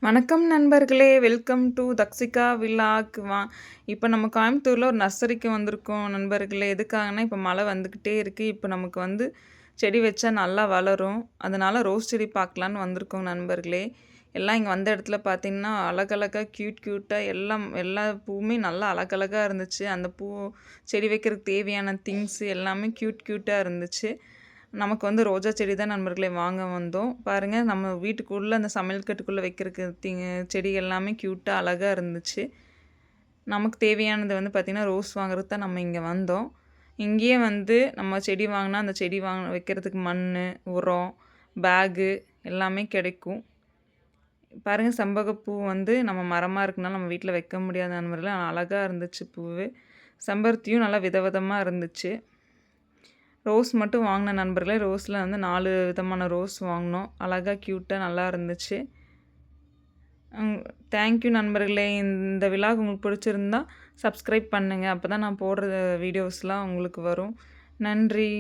வணக்கம் நண்பர்களே! Welcome to Thakshika vlog. இப்போ நம்ம கோயம்புத்தூர்ல ஒரு நர்சரிக்கு வந்திருக்கோம் நண்பர்களே. எதுக்காகன்னா, இப்போ மழை வந்துக்கிட்டே இருக்கு. இப்போ நமக்கு செடி வச்சா நல்லா வளரும். அதனால ரோஸ் செடி பார்க்கலான்னு வந்திருக்கோம் நண்பர்களே. எல்லாம் இங்கே வந்த இடத்துல பார்த்தீங்கன்னா, அழகழகா கியூட்டா எல்லா பூவுமே நல்லா அழகழகா இருந்துச்சு. அந்த செடி வைக்கிறதுக்கு தேவையான திங்ஸ் எல்லாமே கியூட்டா இருந்துச்சு. நமக்கு ரோஜா செடி தான் நண்பர்களே வாங்க வந்தோம். பாருங்க நம்ம வீட்டுக்குள்ள அந்த சமையல் கட்டுக்குள்ள வைக்கிறதுக்கு செடி எல்லாமே கியூட்டா அழகா இருந்துச்சு. நமக்கு தேவையானது பார்த்தீங்கன்னா, ரோஸ் வாங்குறதுக்கு தான் நம்ம இங்கே வந்தோம். இங்கேயே நம்ம செடி வாங்கினா அந்த செடி வைக்கிறதுக்கு மண், உரம், பேகு எல்லாமே கிடைக்கும். பாருங்க செம்பகப்பூ நம்ம மரமாக இருக்குனால நம்ம வீட்டில் வைக்க முடியாத நண்பர்களே. அழகா இருந்துச்சு பூவு. செம்பருத்தியும் நல்லா விதவிதமா இருந்துச்சு. ரோஸ் மட்டும் வாங்கின நண்பர்களே. ரோஸில் 4 விதமான ரோஸ் வாங்கினோம். அழகாக க்யூட்டாக நல்லா இருந்துச்சு. தேங்க்யூ நண்பர்களே. இந்த விலாக் உங்களுக்கு பிடிச்சிருந்தா சப்ஸ்கிரைப் பண்ணுங்கள். அப்போ தான் நான் போடுற வீடியோஸ்லாம் உங்களுக்கு வரும். நன்றி.